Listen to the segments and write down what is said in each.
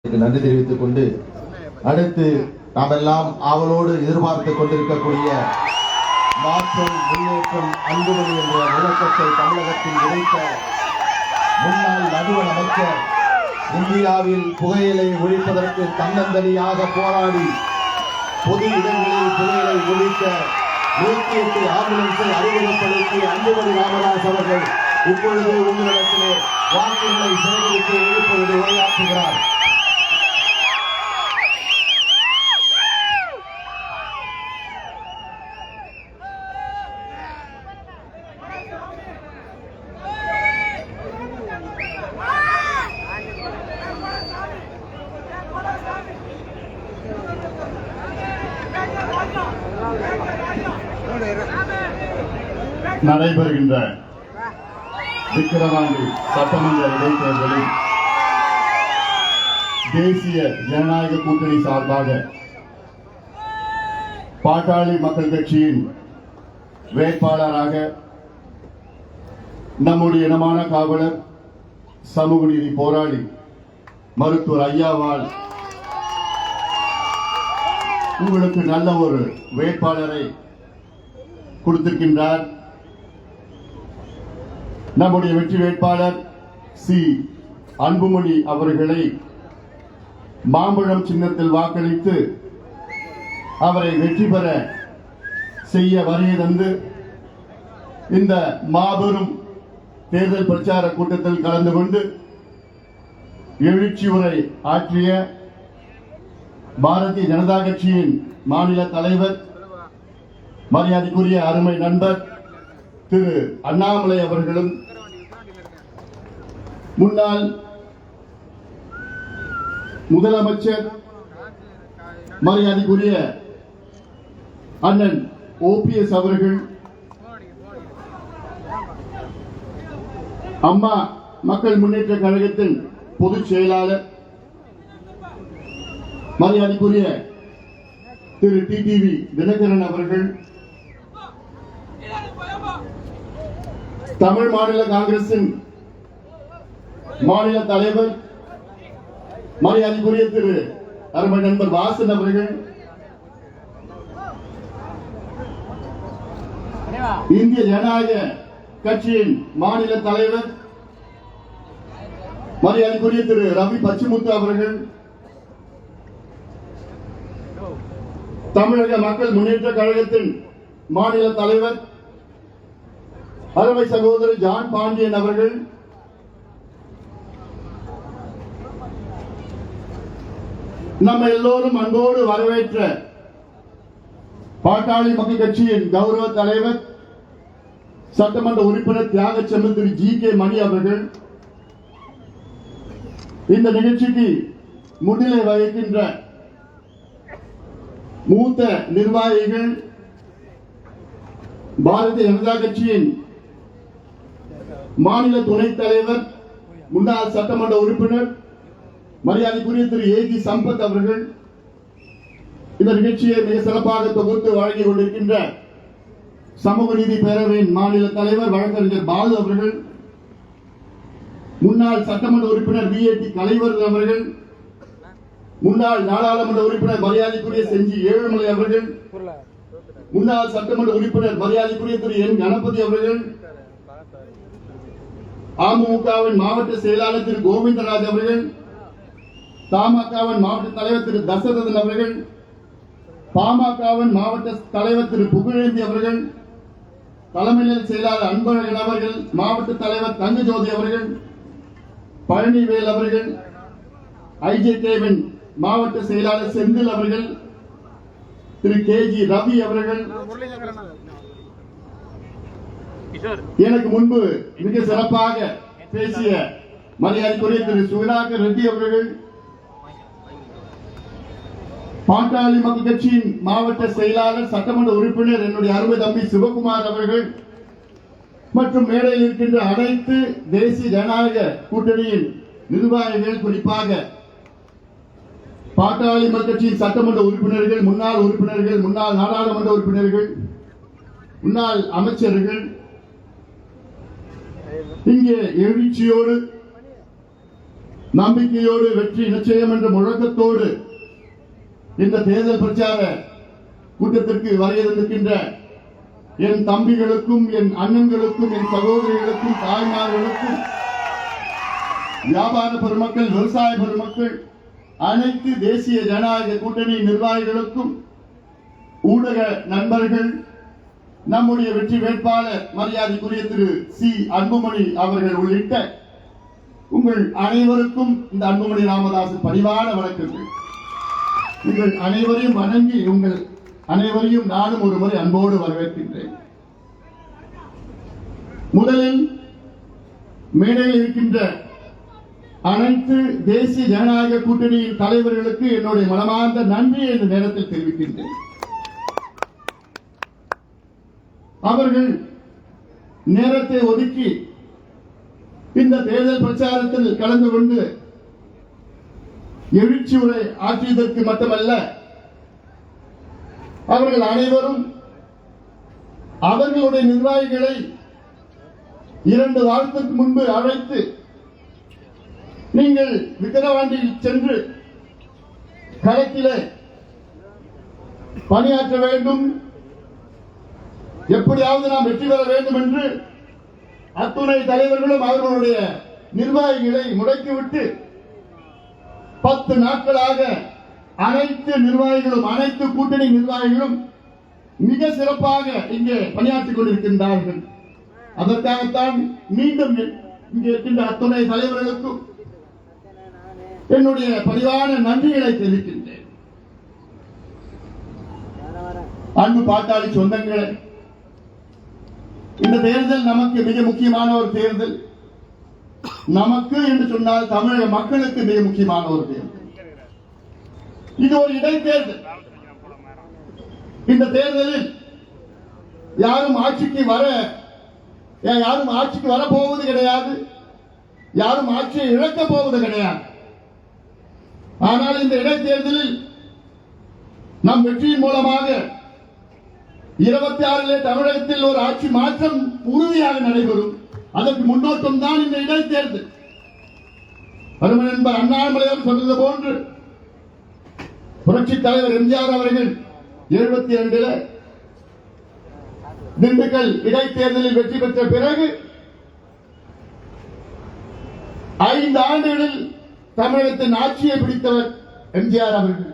நன்றி தெரிவித்துக் கொண்டு அடுத்து நாம் எல்லாம் ஆவலோடு எதிர்பார்த்துக் கொண்டிருக்கக்கூடிய மாற்றம் முன்னேற்றம் அன்புமணி என்ற முழக்கத்தை தமிழகத்தில் விதைத்த முன்னாள் நடுவண் அமைச்சர், இந்தியாவில் புகையிலை ஒழிப்பதற்கு தன்னந்தனியாக போராடி பொது இடங்களில் புகையிலை ஒழிக்க 108 ஆம்புலன்ஸை அறிமுகப்படுத்திய அன்புமணி ராமதாஸ் அவர்கள் இப்பொழுது உங்களிடத்திலே வாக்குகளை சேகரித்து ஒழிப்பது உரையாற்றுகிறார். நடைபெறுகின்ற விக்கிரவாண்டி சட்டமன்ற இடைத்தேர்தலில் தேசிய ஜனநாயக கூட்டணி சார்பாக பாட்டாளி மக்கள் கட்சியின் வேட்பாளராக நம்முடைய இனமான காவலர், சமூக நீதி போராளி மருத்துவர் ஐயாவால் உங்களுக்கு நல்ல ஒரு வேட்பாளரை கொடுத்திருக்கின்றார். நம்முடைய வெற்றி வேட்பாளர் சி அன்புமணி அவர்களை மாம்பழம் சின்னத்தில் வாக்களித்து அவரை வெற்றி பெற செய்ய வருகை தந்து இந்த மாபெரும் தேர்தல் பிரச்சார கூட்டத்தில் கலந்து கொண்டு எழுச்சி உரை ஆற்றிய பாரதிய ஜனதா கட்சியின் மாநில தலைவர், மரியாதைக்குரிய அருமை நண்பர் திரு அண்ணாமலை அவர்களும், முன்னாள் முதலமைச்சர் மரியாதைக்குரிய அண்ணன் ஓபிஎஸ் அவர்கள், அம்மா மக்கள் முன்னேற்ற கழகத்தின் பொதுச் செயலாளர் மரியாதைக்குரிய திரு டிடிவி தினகரன் அவர்கள், தமிழ் மாநில காங்கிரசின் மாநில தலைவர் மரியாதைக்குரிய திரு அருமை நண்பர் வாசன் அவர்கள், இந்திய ஜனநாயக கட்சியின் மாநில தலைவர் மரியாதைக்குரிய திரு ரவி பச்சமுத்து அவர்கள், தமிழக மக்கள் முன்னேற்ற கழகத்தின் மாநில தலைவர் அருமை சகோதரர் ஜான் பாண்டியன் அவர்கள், நம்ம எல்லோரும் அன்போடு வரவேற்ற பாட்டாளி மக்கள் கட்சியின் கௌரவ தலைவர் சட்டமன்ற உறுப்பினர் தியாகச்செம்மல் திரு ஜி.கே. மணி அவர்கள், இந்த நிகழ்ச்சிக்கு முன்னிலை வகிக்கின்ற மூத்த நிர்வாகிகள், பாரதிய ஜனதா கட்சியின் மாநில துணைத் தலைவர், முன்னாள் சட்டமன்ற உறுப்பினர் மரியாதைக்குரிய திரு ஏ.ஜி. சம்பத் அவர்கள், இந்த நிகழ்ச்சியை மிக சிறப்பாக தொகுத்து வழங்கிக் கொண்டிருக்கின்ற சமூக நீதி பேரவையின் மாநில தலைவர் வழக்கறிஞர் பாலு அவர்கள், முன்னாள் சட்டமன்ற உறுப்பினர் வி.ஏ.டி. கலைவரன் அவர்கள், முன்னாள் நாடாளுமன்ற உறுப்பினர் மரியாதைக்குரிய செஞ்சி ஏழுமலை அவர்கள், முன்னாள் சட்டமன்ற உறுப்பினர் மரியாதைக்குரிய திரு என் கணபதி அவர்கள், அமமுகவின் மாவட்ட செயலாளர் திரு கோவிந்தராஜ் அவர்கள், தமாகவின் மாவட்ட தலைவர் திரு தசரதன் அவர்கள், பாமகவின் மாவட்ட தலைவர் திரு புகழேந்தி அவர்கள், தலைமை செயலாளர் அன்பழகன் அவர்கள், மாவட்ட தலைவர் தங்கஜோதி அவர்கள், பழனிவேல் அவர்கள், ஐஜேகேவின் மாவட்ட செயலாளர் செந்தில் அவர்கள், திரு கே.ஜி. ரவி அவர்கள், எனக்கு முன்பு மிக சிறப்பாக பேசிய மரியாதைக்குரிய திரு சுதாகர் ரெட்டி அவர்கள், பாட்டாளி மக்கள் கட்சியின் மாவட்ட செயலாளர் சட்டமன்ற உறுப்பினர் என்னுடைய அருமை தம்பி சிவகுமார் அவர்கள் மற்றும் மேடையில் இருக்கின்ற அனைத்து தேசிய ஜனநாயக கூட்டணியின் நிர்வாகிகள், குறிப்பாக பாட்டாளி மக்கள் கட்சியின் சட்டமன்ற உறுப்பினர்கள், முன்னாள் உறுப்பினர்கள், முன்னாள் நாடாளுமன்ற உறுப்பினர்கள், முன்னாள் அமைச்சர்கள், இங்கே எழுச்சியோடு நம்பிக்கையோடு வெற்றி நிச்சயம் என்ற முழக்கத்தோடு இந்த தேர்தல் பிரச்சார கூட்டத்திற்கு வருகின்ற என் தம்பிகளுக்கும் என் அண்ணன்களுக்கும் என் சகோதரிகளுக்கும் தாய்மார்களுக்கும் வியாபார பெருமக்கள் விவசாய பெருமக்கள் அனைத்து தேசிய ஜனநாயக கூட்டணி நிர்வாகிகளுக்கும் ஊடக நண்பர்கள் நம்முடைய வெற்றி வேட்பாளர் மரியாதைக்குரிய திரு சி அன்புமணி அவர்கள் உள்ளிட்ட உங்கள் அனைவருக்கும் இந்த அன்புமணி ராமதாஸ் பணிவான வணக்கங்கள். உங்கள் அனைவரையும் வணங்கி உங்கள் அனைவரையும் நானும் ஒரு முறை அன்போடு வரவேற்கின்றேன். முதலில் மேடையில் இருக்கின்ற அனைத்து தேசிய ஜனநாயக கூட்டணியின் தலைவர்களுக்கு என்னுடைய மனமார்ந்த நன்றியை இந்த நேரத்தில் தெரிவிக்கின்றேன். அவர்கள் நேரத்தை ஒதுக்கி இந்த தேர்தல் பிரச்சாரத்தில் கலந்து கொண்டு எழுச்சி உரை ஆற்றியதற்கு மட்டுமல்ல, அவர்கள் அனைவரும் அவர்களுடைய நிர்வாகிகளை 2 வாரத்திற்கு முன்பு அழைத்து நீங்கள் விக்கிரவாண்டியில் சென்று களத்திலே பணியாற்ற வேண்டும், எப்படியாவது நாம் வெற்றி பெற வேண்டும் என்று அத்துணை தலைவர்களும் அவர்களுடைய நிர்வாகிகளை முடக்கிவிட்டு 10 நாட்களாக அனைத்து நிர்வாகிகளும் அனைத்து கூட்டணி நிர்வாகிகளும் மிக சிறப்பாக இங்கே பணியாற்றிக் கொண்டிருக்கின்றார்கள். அதற்காகத்தான் மீண்டும் இங்கே இருக்கின்ற அத்துணை தலைவர்களுக்கும் என்னுடைய பணிவான நன்றிகளை தெரிவிக்கின்றேன். அன்பு பாட்டாளி சொந்தங்களே, இந்த தேர்தல் நமக்கு மிக முக்கியமான ஒரு தேர்தல். நமக்கு என்று சொன்னால் தமிழக மக்களுக்கு மிக முக்கியமான ஒரு தேர்தல். இது ஒரு இடைத்தேர்தல். இந்த தேர்தலில் யாரும் ஆட்சிக்கு வரப்போவது கிடையாது, யாரும் ஆட்சியை இழக்கப் போவது கிடையாது. ஆனால் இந்த இடைத்தேர்தலில் நம் வெற்றியின் மூலமாக 26 தமிழகத்தில் ஒரு ஆட்சி மாற்றம் உறுதியாக நடைபெறும். அதற்கு முன்னோட்டம் தான் இந்த இடைத்தேர்தல். அருமை நண்பர் அண்ணாமலையார் சொன்னது போன்று புரட்சித் தலைவர் எம்ஜிஆர் அவர்கள் 72 திண்டுக்கல் இடைத்தேர்தலில் வெற்றி பெற்ற பிறகு 5 ஆண்டுகளில் தமிழகத்தின் ஆட்சியை பிடித்தவர் எம்ஜிஆர் அவர்கள்.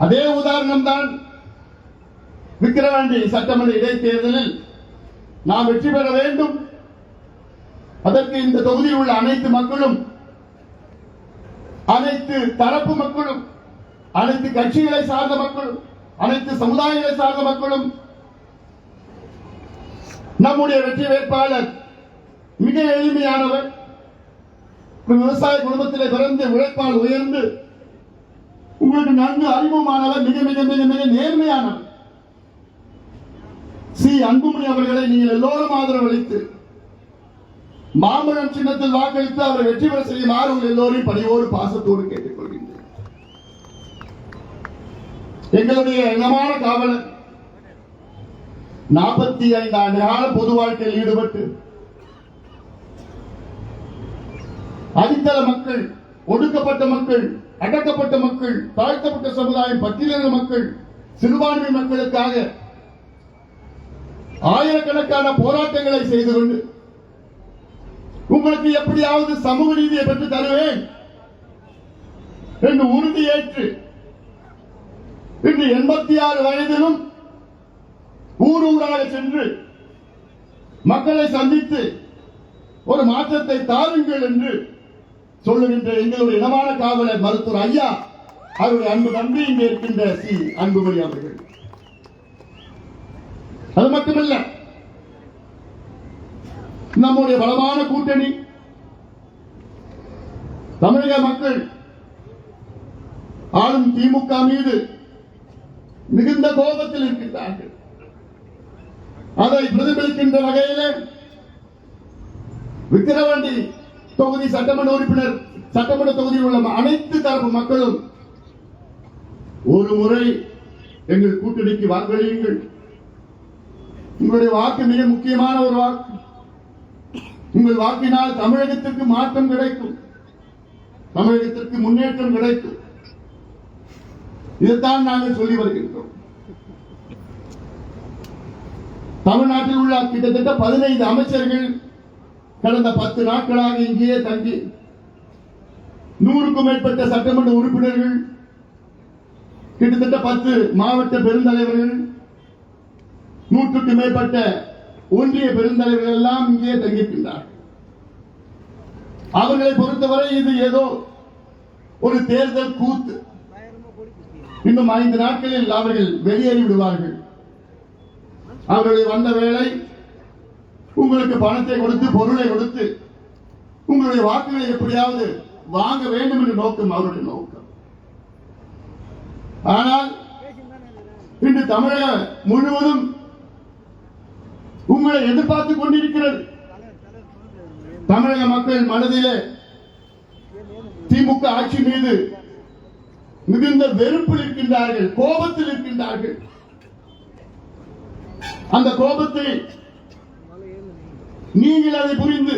அதே உதாரணம் தான் விக்கிரவாண்டி சட்டமன்ற இடைத்தேர்தலில் நாம் வெற்றி பெற வேண்டும். அதற்கு இந்த தொகுதியில் உள்ள அனைத்து மக்களும், அனைத்து தரப்பு மக்களும், அனைத்து கட்சிகளை சார்ந்த மக்களும், அனைத்து சமுதாயங்களை சார்ந்த மக்களும் நம்முடைய வெற்றி வேட்பாளர் மிக எளிமையானவர், விவசாய குடும்பத்திலே பிறந்து உழைப்பால் உயர்ந்து உங்களுக்கு நன்கு அறிமுகமானவர், மிக மிக மிக மிக நேர்மையானவர் சி அன்புமணி அவர்களை நீங்கள் எல்லோரும் ஆதரவு அளித்து மாம்பழம் சின்னத்தில் வாக்களித்து அவரை வெற்றி பெற செய்யுமாறு உங்கள் எல்லோரையும் பணியோடு பாசத்தோடு கேட்டுக் கொள்கின்றேன். எங்களுடைய இனமான காவலர் 45 ஆண்டு கால பொது வாழ்க்கையில் ஈடுபட்டு அடித்தள மக்கள், ஒடுக்கப்பட்ட மக்கள், அடக்கப்பட்ட மக்கள், தாழ்த்தப்பட்ட சமுதாயம், பட்டியலின மக்கள், சிறுபான்மை மக்களுக்காக ஆயிரக்கணக்கான போராட்டங்களை செய்து கொண்டு உங்களுக்கு எப்படியாவது சமூக நீதியை பெற்று தருவேன் என்று உறுதியேற்று இன்று 86 வயதிலும் ஊர் ஊராக சென்று மக்களை சந்தித்து ஒரு மாற்றத்தை தாருங்கள் என்று சொல்லுகின்ற எங்களுடைய இனமான காவலர் மருத்துவர் ஐயா அவருடைய அன்பு தம்பி இங்கே இருக்கின்ற சி அன்புமணி அவர்கள். அது மட்டுமல்ல, நம்முடைய பலமான கூட்டணி தமிழக மக்கள் ஆளும் திமுக மீது மிகுந்த கோபத்தில் இருக்கின்றார்கள். அதை பிரதிபலிக்கின்ற வகையிலே விக்கிரவாண்டி தொகுதி சட்டமன்ற உறுப்பினர், சட்டமன்ற தொகுதியில் உள்ள அனைத்து தரப்பு மக்களும் ஒரு முறை எங்கள் கூட்டணிக்கு வாக்களியுங்கள். உங்களுடைய வாக்கு மிக முக்கியமான ஒரு வாக்கு. உங்கள் வாக்கினால் தமிழகத்திற்கு மாற்றம் கிடைக்கும், தமிழகத்திற்கு முன்னேற்றம் கிடைக்கும். இதைத்தான் நாங்கள் சொல்லி வருகின்றோம். தமிழ்நாட்டில் உள்ள கிட்டத்தட்ட 15 அமைச்சர்கள் கடந்த 10 நாட்களாக இங்கேயே தங்கி 100க்கும் மேற்பட்ட சட்டமன்ற உறுப்பினர்கள், கிட்டத்தட்ட 10 மாவட்ட பெருந்தலைவர்கள், 100க்கும் மேற்பட்ட ஒன்றிய பெருந்தலைவர்கள் எல்லாம் இங்கே தங்கியிருக்கின்றார்கள். அவர்களை பொறுத்தவரை இது ஏதோ ஒரு தேர்தல் கூத்து. இன்னும் 5 நாட்களில் அவர்கள் வெளியேறி விடுவார்கள். அவர்களுடைய வந்த வேலை உங்களுக்கு பணத்தை கொடுத்து, பொருளை கொடுத்து உங்களுடைய வாக்குகளை எப்படியாவது வாங்க வேண்டும் என்ற நோக்கம் அவருடைய நோக்கம். ஆனால் இன்று தமிழகம் முழுவதும் உங்களை எதிர்பார்த்துக் கொண்டிருக்கிறது. தமிழக மக்கள் மனதிலே திமுக ஆட்சி மீது மிகுந்த வெறுப்பில் இருக்கின்றார்கள், கோபத்தில் இருக்கின்றார்கள். அந்த கோபத்தை நீங்கள் அதை புரிந்து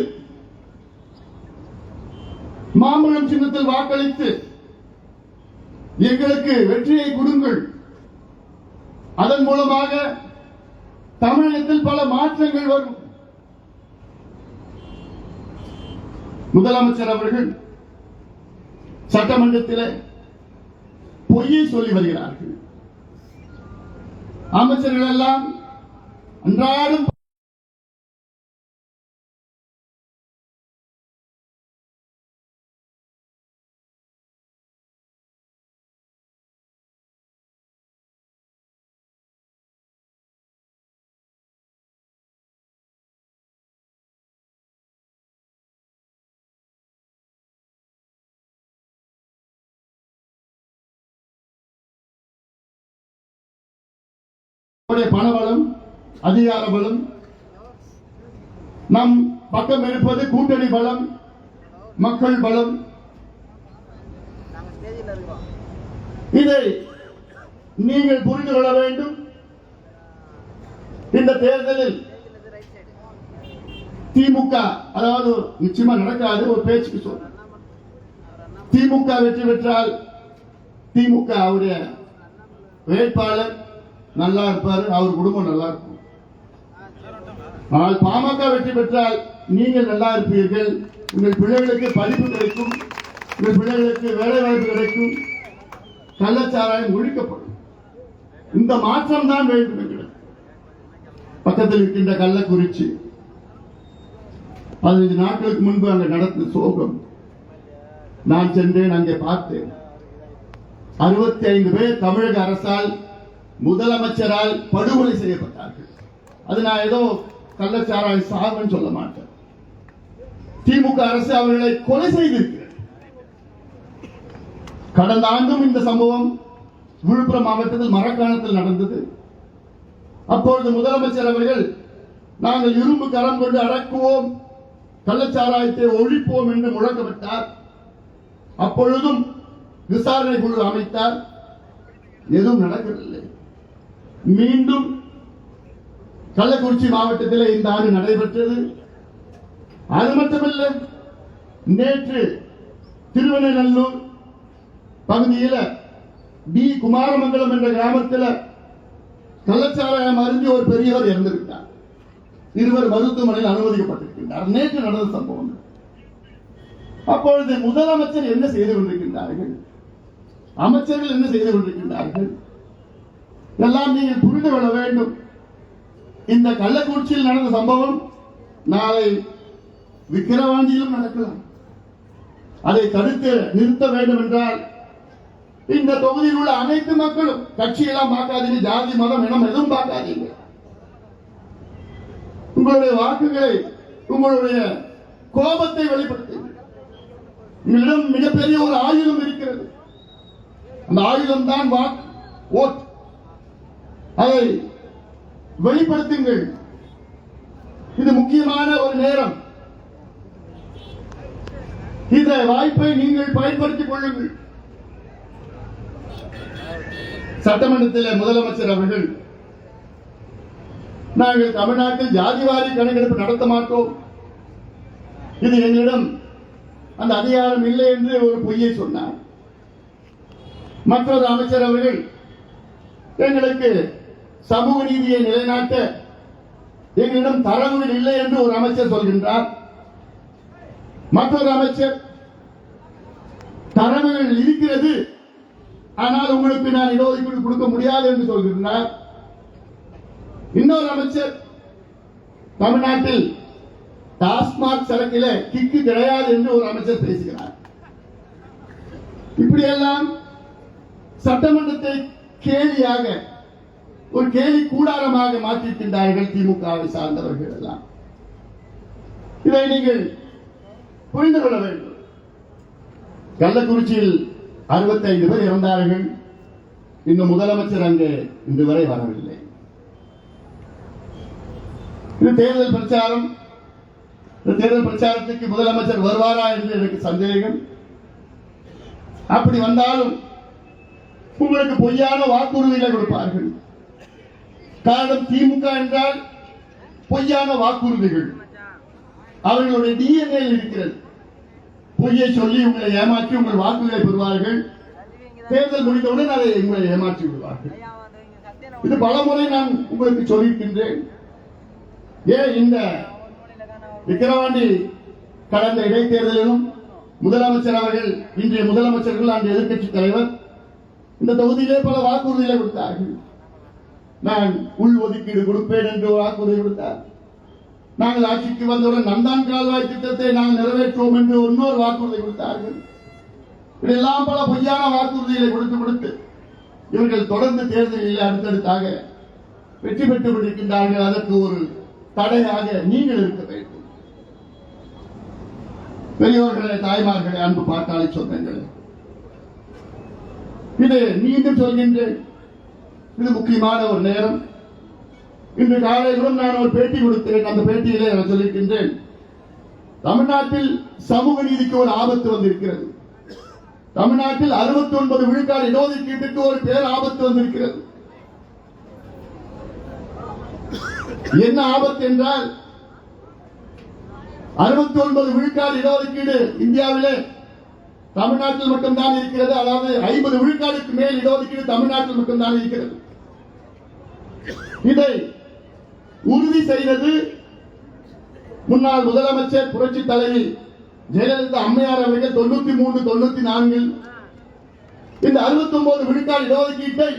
மாம்பழம் சின்னத்தில் வாக்களித்து எங்களுக்கு வெற்றியை கொடுங்கள். அதன் மூலமாக தமிழகத்தில் பல மாற்றங்கள் வரும். முதலமைச்சர் அவர்கள் சட்டமன்றத்தில் பொய்யை சொல்லி வருகிறார்கள். அமைச்சர்கள் எல்லாம் அன்றாடம் பணபலம், அதிகார பலம், நம் பக்கம் இருப்பது கூட்டணி பலம், மக்கள் பலம். இதை நீங்கள் புரிந்து கொள்ள வேண்டும். இந்த தேர்தலில் திமுக, அதாவது நிச்சயமா நடக்காது, ஒரு பேச்சுக்கு சொல்ற, திமுக வெற்றி பெற்றால் திமுக அவருடைய வேட்பாளர் நல்லா இருப்பாரு, அவர் குடும்பம் நல்லா இருக்கும். ஆனால் பாமக வெற்றி பெற்றால் நீங்கள் நல்லா இருப்பீர்கள், உங்கள் பிள்ளைகளுக்கு படிப்பு கிடைக்கும், உங்கள் பிள்ளைகளுக்கு வேலை வாய்ப்பு கிடைக்கும், கள்ளச்சாராயம் ஒழிக்கப்படும். இந்த மாற்றம் தான் வேண்டும் என்கிறது. பக்கத்தில் இருக்கின்ற கள்ளக்குறிச்சி 15 நாட்களுக்கு முன்பு அங்கே நடந்த சோகம் நான் சென்றேன், அங்கே பார்த்தேன். 65 பேர் தமிழக அரசால், முதலமைச்சரால் படுகொலை செய்யப்பட்டார்கள். அது நான் ஏதோ கள்ளச்சாராய சாகுன்னு சொல்ல மாட்டேன். திமுக அரசு அவர்களை கொலை செய்திருக்கிறது. கடந்த ஆண்டும் இந்த சம்பவம் விழுப்புரம் மாவட்டத்தில் மரக்காணத்தில் நடந்தது. அப்பொழுது முதலமைச்சர் அவர்கள் நாங்கள் இரும்பு கரம் கொண்டு அடக்குவோம், கள்ளச்சாராயத்தை ஒழிப்போம் என்று முழக்கமிட்டார். அப்பொழுதும் விசாரணை குழு அமைத்தார். எதுவும் நடக்கவில்லை. மீண்டும் கள்ளக்குறிச்சி மாவட்டத்தில் இந்த ஆண்டு நடைபெற்றது. அது மட்டுமல்ல, நேற்று திருவண்ணநல்லூர் பகுதியில் டி குமாரமங்கலம் என்ற கிராமத்தில் கள்ளச்சாராயம் அருந்தி ஒரு பெரியவர் இறந்துவிட்டார். 2 மருத்துவமனையில் அனுமதிக்கப்பட்டிருக்கின்றார். நேற்று நடந்த சம்பவம். அப்பொழுது முதலமைச்சர் என்ன செய்து கொண்டிருக்கின்றார்கள், அமைச்சர்கள் என்ன செய்து கொண்டிருக்கின்றார்கள், எல்லாம் நீங்கள் புரிந்து கொள்ள வேண்டும். இந்த கள்ளக்குறிச்சியில் நடந்த சம்பவம் நாளை விக்கிரவாண்டியிலும் நடக்கலாம். அதை தடுத்து நிறுத்த வேண்டும் என்றால் இந்த தொகுதியில் உள்ள அனைத்து மக்களும், கட்சியெல்லாம் பார்க்காதீங்க, ஜாதி மதம் இனம் எதுவும் பார்க்காதீங்க, உங்களுடைய வாக்குகளை, உங்களுடைய கோபத்தை வெளிப்படுத்துங்கள். உங்களிடம் மிகப்பெரிய ஒரு ஆயுதம் இருக்கிறது. அந்த ஆயுதம் தான் வாக்கு, ஓட். அதை வெளிப்படுத்துங்கள். இது முக்கியமான ஒரு நேரம். இந்த வாய்ப்பை நீங்கள் பயன்படுத்திக் கொள்ளுங்கள். சட்டமன்றத்தில் முதலமைச்சர் அவர்கள் நாங்கள் தமிழ்நாட்டில் ஜாதிவாரி கணக்கெடுப்பு நடத்த மாட்டோம், இது எங்களிடம் அந்த அதிகாரம் இல்லை என்று ஒரு பொய்யை சொன்னார். மற்றொரு அமைச்சர் அவர்கள் எங்களுக்கு சமூக நீதியை நிலைநாட்ட எங்களிடம் தரவுகள் இல்லை என்று ஒரு அமைச்சர் சொல்கின்றார். மற்றொரு அமைச்சர் தரவுகள் இருக்கிறது, ஆனால் உங்களுக்கு நான் இடஒதுக்கீடு கொடுக்க முடியாது என்று சொல்கின்றார். இன்னொரு அமைச்சர் தமிழ்நாட்டில் டாஸ்மாக் சரக்கில கிக்கு கிடையாது என்று ஒரு அமைச்சர் பேசுகிறார். இப்படியெல்லாம் சட்டமன்றத்தை கேலியாக ஒரு கேலி கூடாரமாக மாற்றிருக்கின்றார்கள் திமுகவை சார்ந்தவர்கள் எல்லாம். இதை நீங்கள் புரிந்து கொள்ள வேண்டும். கள்ளக்குறிச்சியில் 65 பேர் இறந்தார்கள். இன்னும் முதலமைச்சர் அங்கே இன்று வரை வரவில்லை. இது தேர்தல் பிரச்சாரம். இந்த தேர்தல் பிரச்சாரத்துக்கு முதலமைச்சர் வருவாரா என்று எனக்கு சந்தேகம். அப்படி வந்தாலும் உங்களுக்கு பொய்யான வாக்குறுதிகளை கொடுப்பார்கள். காரணம், திமுக என்றால் பொய்யான வாக்குறுதிகள் அவர்களுடைய டிஎன்ஏ இருக்கிறது. பொய்யை சொல்லி உங்களை ஏமாற்றி உங்கள் வாக்குகளை பெறுவார்கள். தேர்தல் முடிந்தவுடன் அதை உங்களை ஏமாற்றி விடுவார்கள். இது பலமுறை நான் உங்களுக்கு சொல்லியிருக்கின்றேன். ஏன் இந்த விக்கிரவாண்டி கடந்த இடைத்தேர்தலிலும் முதலமைச்சர் அவர்கள், இன்றைய முதலமைச்சர்கள், அன்றைய எதிர்க்கட்சி தலைவர் இந்த தொகுதியிலே பல வாக்குறுதிகளை கொடுத்தார்கள். நான் உள் ஒதுக்கீடு கொடுப்பேன் என்று வாக்குறுதி கொடுத்தார். நாங்கள் ஆட்சிக்கு வந்தவுடன் நந்தான் கால்வாய் திட்டத்தை நாங்கள் நிறைவேற்றுவோம் என்று இன்னொரு வாக்குறுதி கொடுத்தார்கள். இதெல்லாம் பல பொய்யான வாக்குறுதிகளை கொடுத்து இவர்கள் தொடர்ந்து தேர்தலில் அடுத்தடுத்தாக வெற்றி பெற்றுக் கொண்டிருக்கின்றார்கள். அதற்கு ஒரு தடையாக நீங்கள் இருக்க வேண்டும். பெரியோர்களே, தாய்மார்களே, அன்பு பாட்டாளி சொந்தங்களே, இது மீண்டும் சொல்கின்றேன். இது முக்கியமான ஒரு நேரம். இன்று காலையிலும் நான் ஒரு பேட்டி கொடுத்தேன். அந்த பேட்டியிலே நான் சொல்லியிருக்கின்றேன், தமிழ்நாட்டில் சமூக நீதிக்கு ஒரு ஆபத்து வந்திருக்கிறது. தமிழ்நாட்டில் 69 விழுக்காடு இடஒதுக்கீட்டுக்கு ஒரு பேர் ஆபத்து வந்திருக்கிறது. என்ன ஆபத்து என்றால், 69 விழுக்காடு இடஒதுக்கீடு இந்தியாவிலே தமிழ்நாட்டில் மட்டும்தான் இருக்கிறது. அதாவது 50 விழுக்காடுக்கு மேல் இடஒதுக்கீடு தமிழ்நாட்டில் மட்டும்தான் இருக்கிறது. இதை உறுதி செய்தது முன்னாள் முதலமைச்சர் புரட்சி தலைவி ஜெயலலிதா அம்மையார் அவர்கள் 93, 94 இந்த 69 விழுக்காடு இடஒதுக்கீட்டை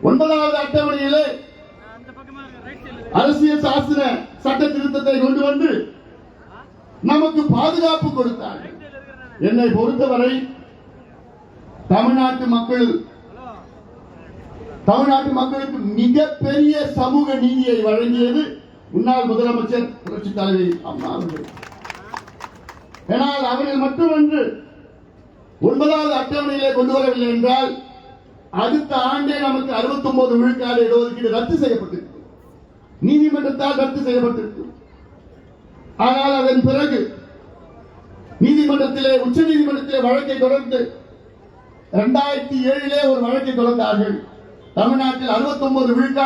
9வது அட்டவணையிலே அரசியல் சாசன சட்ட திருத்தத்தை கொண்டு வந்து நமக்கு பாதுகாப்பு கொடுத்தார்கள். என்னை பொறுத்தவரை தமிழ்நாட்டு மக்களுக்கு மிகப்பெரிய சமூக நீதியை வழங்கியது முன்னாள் முதலமைச்சர் புரட்சி தலைவி அம்மா அவர்கள். ஆனால் அவர்கள் மட்டுமன்று 9வது அட்டவணையிலே கொண்டு வரவில்லை என்றால் அடுத்த ஆண்டே நமக்கு 69 விழுக்காடு இடஒதுக்கீடு ரத்து செய்யப்பட்டிருக்கும். நீதிமன்றத்தால் ரத்து செய்யப்பட்டிருக்கும். ஆனால் அதன் பிறகு நீதிமன்றத்திலே, உச்ச நீதிமன்றத்திலே வழக்கை தொடர்ந்து 2007 ஒரு வழக்கை தொடர்ந்தார்கள். தமிழ்நாட்டில் 69 விழுக்காடு